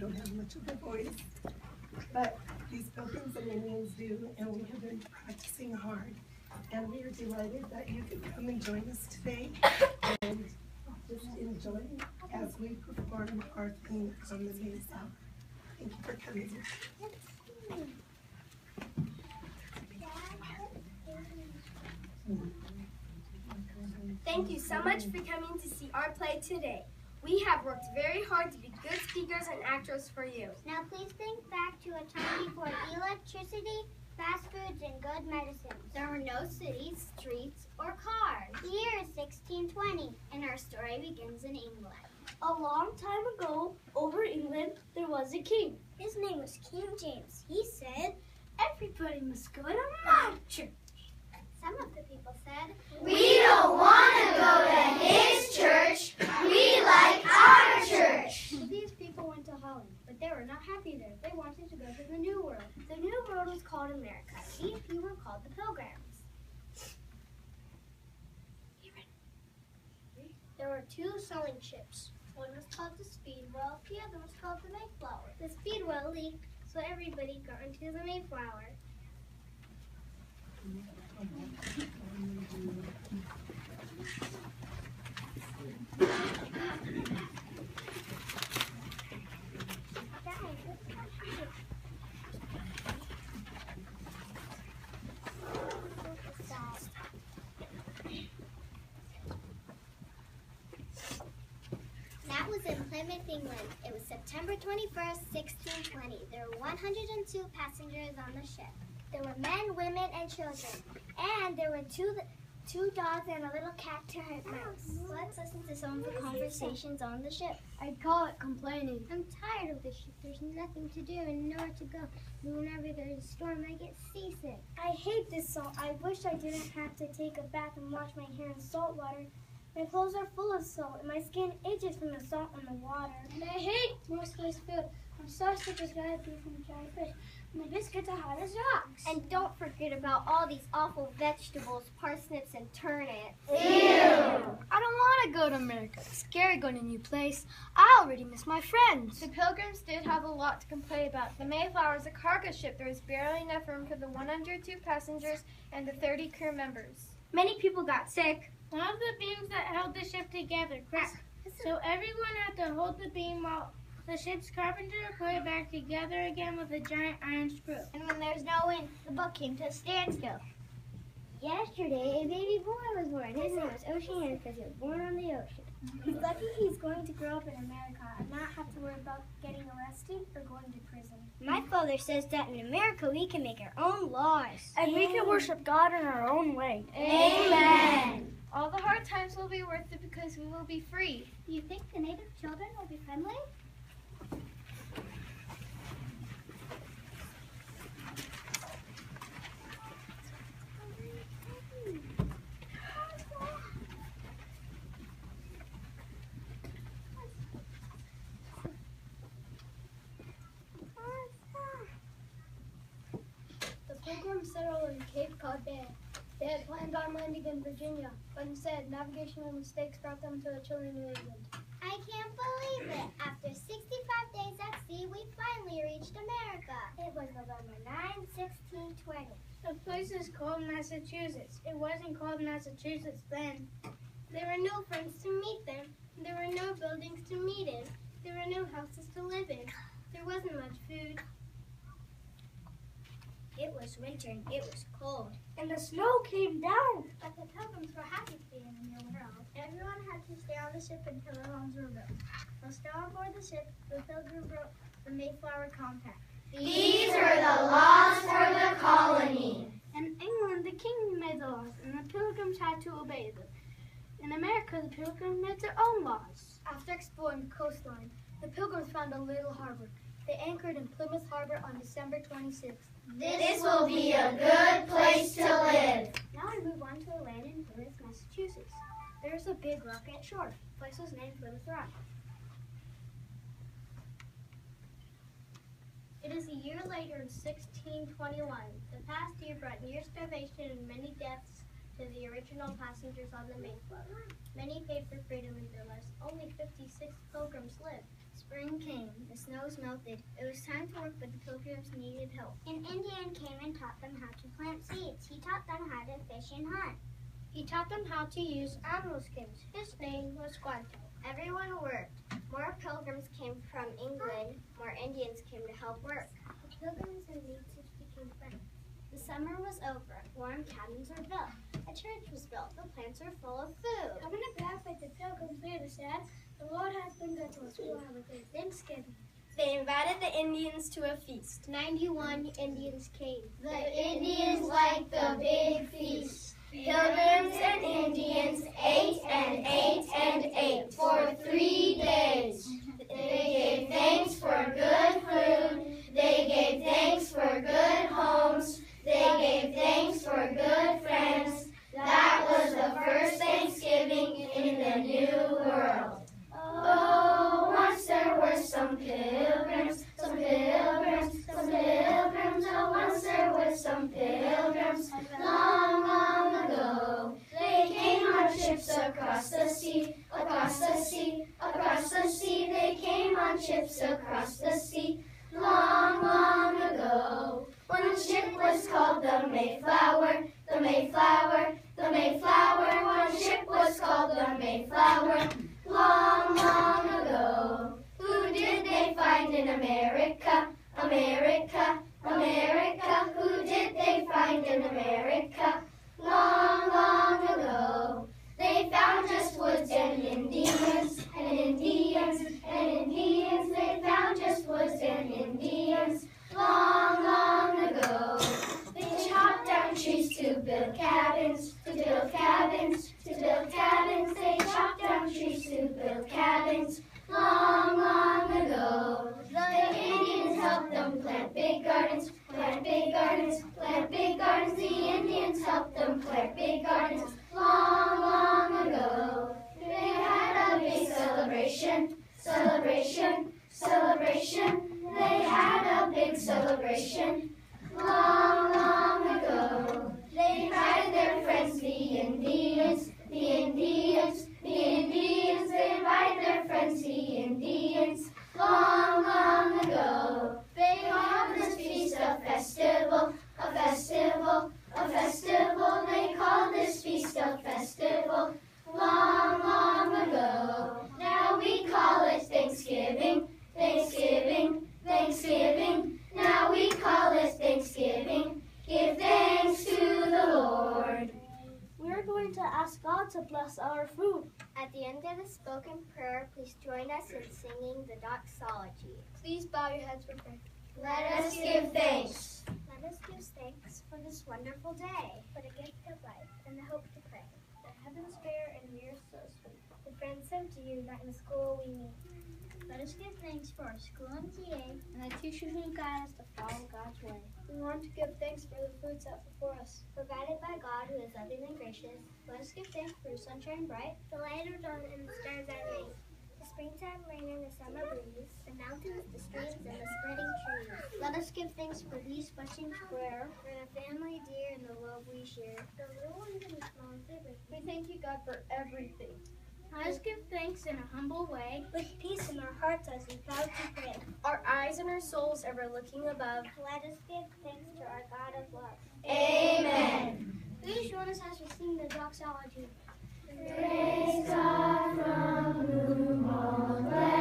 don't have much of a voice, but these Pilgrims and Indians do, and we have been practicing hard. And we are delighted that you could come and join us today and just enjoy as we perform our theme on the mesa. Thank you for coming. Thank you so much for coming to see our play today. We have worked very hard to be good speakers and actors for you. Now please think back to a time before electricity, fast foods, and good medicines. There were no cities, streets, or cars. The year is 1620, and our story begins in England. A long time ago, over England, there was a king. His name was King James. He said, everybody must go to my church. Some of the people said, we don't want to go to his church. We like our church. So these people went to Holland, but they were not happy there. They wanted to go to the New World. The New World was called America. These people were called the Pilgrims. there were two sailing ships. One was called the Speedwell, the other was called the Mayflower. The Speedwell leaked, so everybody got into the Mayflower. That was in Plymouth, England. It was September 21st, 1620. There were 102 passengers on the ship. There were men, women, and children. And there were two dogs and a little cat to hurt mouse. Let's listen to some of the conversations on the ship. I'd call it complaining. I'm tired of the ship. There's nothing to do and nowhere to go. Whenever there's a storm, I get seasick. I hate this salt. I wish I didn't have to take a bath and wash my hair in salt water. My clothes are full of salt, and my skin itches from the salt and the water. And I hate Moscow's food. I'm so sick of dry beef and dry fish. My biscuits are hot as rocks. And don't forget about all these awful vegetables, parsnips and turnips. Ew! I don't want to go to America. It's scary going to a new place. I already miss my friends. The Pilgrims did have a lot to complain about. The Mayflower is a cargo ship. There was barely enough room for the 102 passengers and the 30 crew members. Many people got sick. One of the beams that held the ship together cracked. So everyone had to hold the beam while the ship's carpenter put it back together again with a giant iron screw. And when there's no wind, the boat came to a standstill. Yesterday, a baby boy was born. His name was Ocean because he was born on the ocean. He's lucky he's going to grow up in America and not have to worry about getting arrested or going to prison. My father says that in America we can make our own laws. And we can worship God in our own way. Amen. All the hard times will be worth it because we will be free. Do you think the native children will be friendly? The Pilgrims settled in Cape Cod Bay. They had planned on landing in Virginia, but instead, navigational mistakes brought them to a chilly New England. I can't believe it. After 65 days at sea, we finally reached America. It was November 9, 1620. The place is called Massachusetts. It wasn't called Massachusetts then. There were no friends to meet them. There were no buildings to meet in. There were no houses to live in. There wasn't much food. It was winter and it was cold. And the snow came down. But the Pilgrims were happy to be in a new world. Everyone had to stay on the ship until their homes were built. While still on board the ship, the Pilgrims wrote the Mayflower Compact. These were the laws for the colony. In England, the king made the laws, and the Pilgrims had to obey them. In America, the Pilgrims made their own laws. After exploring the coastline, the Pilgrims found a little harbor. They anchored in Plymouth Harbor on December 26th. This will be a good place to live. Now we move on to a land in Plymouth, Massachusetts. There is a big rock at shore. The place was named Plymouth Rock. It is a year later in 1621. The past year brought near starvation and many deaths to the original passengers on the Mayflower. Many paid for freedom in their lives. Only 56 pilgrims lived. Spring came. The snows melted. It was time to work, but the Pilgrims needed help. An Indian came and taught them how to plant seeds. He taught them how to fish and hunt. He taught them how to use animal skins. His name was Squanto. Everyone worked. More pilgrims came from England. More Indians came to help work. The pilgrims and natives became friends. The summer was over. Warm cabins were built. A church was built. The plants were full of food. Coming back like the Pilgrims later said, the Lord has been good to us. We will have a great Thanksgiving. They invited the Indians to a feast. 91 Indians came. The Indians liked the big feast. Pilgrims and Indians ate and ate and ate for 3 days. They gave thanks for good food. They gave thanks for good homes. They gave thanks for good friends. That was the first Thanksgiving in the New World. Oh, once there were some pilgrims, some pilgrims, some pilgrims. Oh, once there were some pilgrims, long, long ago. They came on ships across the sea, across the sea, across the sea. They came on ships across the sea, long, long ago. One ship was called the Mayflower, the Mayflower, the Mayflower. One ship was called the Mayflower, long, long ago. Who did they find in America, America, America? Who did they find in America, long, long ago? They found just woods and Indians, and Indians, and Indians. They found just woods and Indians, long, long ago. They chopped down trees to build cabins, to build cabins, to build cabins. They chopped down trees to build cabins, long, long ago. The Indians helped them plant big gardens, plant big gardens, plant big gardens. The Indians helped them plant big gardens, long, long ago. They had a big celebration, celebration, celebration. They had a big celebration, long, long ago. They invited their friends, the Indians, the Indians, the Indians. They invited their friends, the Indians, long, long ago. They called this feast a festival, a festival, a festival. They called this feast a festival, long, long ago. Now we call it Thanksgiving, Thanksgiving, Thanksgiving. Now we call it Thanksgiving. Give thanks to the Lord. We're going to ask God to bless our food. At the end of the spoken prayer, please join us in singing the doxology. Please bow your heads for prayer. Let us give thanks. Let us give thanks for this wonderful day, for the gift of life and the hope to pray. The heavens fair and we are so sweet. The friends sent to you that in school we meet. Let us give thanks for our school and TA And the teachers who guide us to follow God's way. We want to give thanks for the food set before us. provided by God who is loving and gracious. Let us give thanks for the sunshine bright, the light of dawn, and the stars that reign. The springtime rain and the summer breeze, the mountains, the streams, and the spreading trees. Let us give thanks for these blessings rare, for the family dear and the love we share, the little ones and the small and the big. We thank you, God, for everything. Let us give thanks in a humble way. With peace in our hearts as we vow to pray. Our eyes and our souls ever looking above. Let us give thanks to our God of love. Amen. Please join us as we sing the doxology. Praise God from whom all blessings